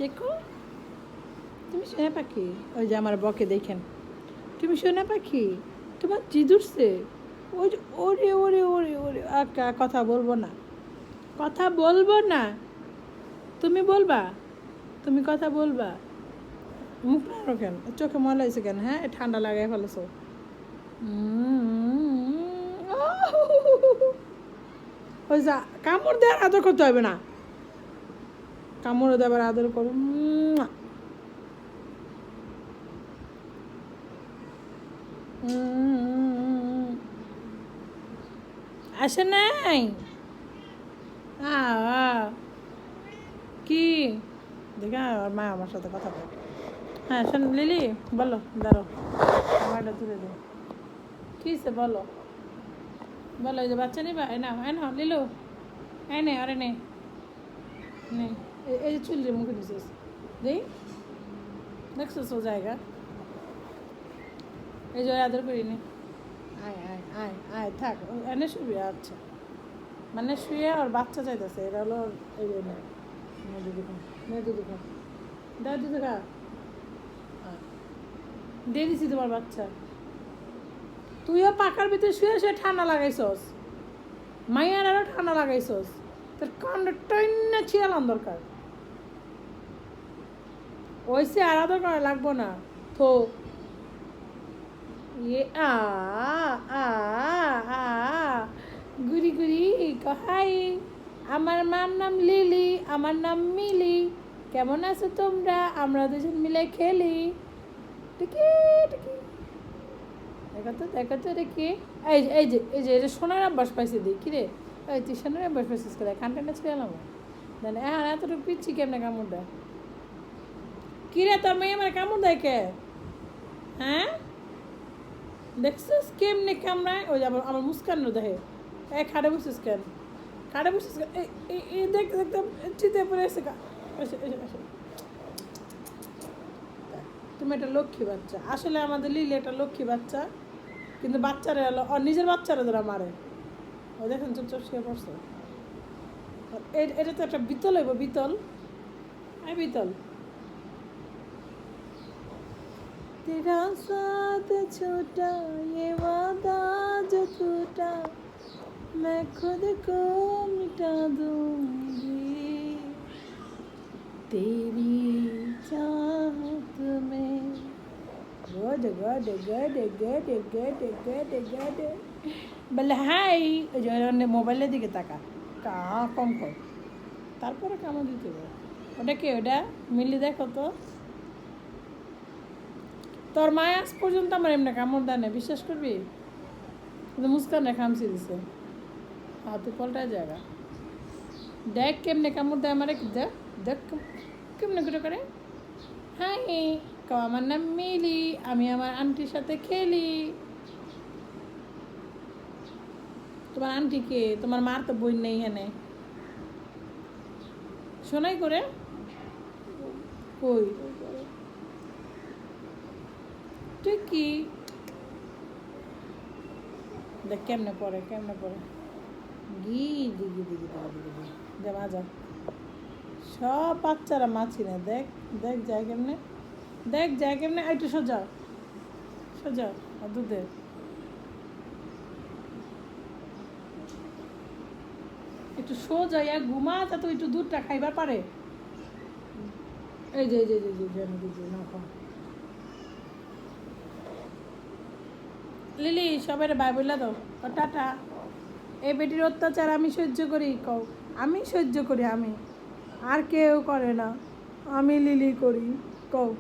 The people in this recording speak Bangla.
দেখো তুমি সোনা পাখি, ওই যে আমার বকে দেখেন, তুমি সোনা পাখি, তোমার জিদুরছে, ওই যে ওরে ওরে ওরে ওরে কথা বলবো না, কথা বলবো না, তুমি বলবা, তুমি কথা বলবা, মুখ নাড়ো কেন, চোখে ময়লা হয়েছে কেন, হ্যাঁ ঠান্ডা লাগাই ফেলেছো। ওই যা কামড় দেওয়ার আদর করতে হবে না, কামড় দেওয়ার আদর করো। আসে নাই কি দেখা আর মা আমার সাথে কথা বল। হ্যাঁ শোন লিলি, বলো, দাঁড়ো আমারটা তুলে দে, কী হয়েছে বলো, বলো। এই যে বাচ্চা নিবা, এ না লিলু, এই নে আরে নে, এই যে চুল যে মুখে দিছিস, দেই দেখছিস ও জায়গা, এই যে আদর করি নে, আয় আয় আয় আয় থাক এনে শুবি। আচ্ছা মানে শুয়ে আর বাচ্চা চাইতেছে, এটা হলো এই যে দুধ খা, দুধ খা, দাও দুধ খা, দিয়ে দিছি তোমার বাচ্চা। তুইও পাকার ভিতরে শুয়ে শুয়ে ঠান্ডা লাগাইছস, মাইয়ার আরও ঠান্ডা লাগাইছস, তোর কান্ড টইন্না ছিয়ালাম দরকার, ওইসে আলাদা করা লাগবো না থো। ইয়ে আ আ আ গুড়ি গুড়ি কহাই, আমার মার নাম লিলি, আমার নাম মিলি, কেমন আছো তোমরা, আমরা দুজন মিলে খেলি, টিকি টিকি, দেখো তো দেখি, এই যে সোনার অভ্যাস পাইছে দিই কিরে, এই তুই সোনার অভ্যাস পাইছিস করে কান টানা ছিঁড়ে এলাম, জানে হ্যাঁ এতটুকু পিচ্ছি কেমনে কামড় দেয়, কিরে তোর মেয়ে আমার কামড় দেয় কে, হ্যাঁ দেখছিস কেমনে কামড়ায়, ওই যে আমার মুস্কান দেখে, এই খাড়ে বসিস কেন, খাড়ে বসিস কেন, এই দেখতে দেখতে চিতে পড়ে এসে তুমি একটা লক্ষ্মী বাচ্চা, আসলে আমাদের লিলি একটা লক্ষ্মী বাচ্চা, কিন্তু বাচ্চারা হলো নিজের বাচ্চারা ধরা মারে, ও দেখেন চুপচাপ শুয়ে পড়ছে, এটা তো একটা বিতল হইব, বিতল, এই বিতল, तेरा साथ छोटा ये वादा जो टूटा मैं खुद को मिटा दूंगी तेरी चाहत में, गड गड गड गड गड गड गड বলে হাই, ওই যে মোবাইলের দিকে তাকা, কম কর, তারপরে কামড় দিতে হবে, ওটা কি, ওটা মিলি দেখো তো, তোর মায় আজ পর্যন্ত আমার এমনি কামড় দেয় না, বিশ্বাস করবি, কিন্তু মুস্কান না খামছি দিছে, হাতে পল্টায় জায়গা, দেখ কেমনে কামড় দেয় আমার, দেখ দেখ কেমনে করে, হ্যাঁ আমার নাম মিলি, আমি আমার আন্টির সাথে খেলি, তোমার আন্টি কে, তোমার মার তো বই নেই এখানে, শোনাই করে কই তুই কি দেখ কেমনে পড়ে গি দিগি দিগি দিগি দে মাজা, সব বাচ্চারা মাছি না, দেখ দেখ যায় কেমনে, একটু সোজা আর দুধে, একটু সোজা ইয়া ঘুমা, তা তো একটু দুধটা খাইবার পারে, এই যে না খাও লিলি, সবাই বাই বললা তো, টাটা, এই বেটির অত্যাচার আমি সহ্য করি, কও আমি সহ্য করি, আমি আর কেউ করে না, আমি লিলি করি, কও।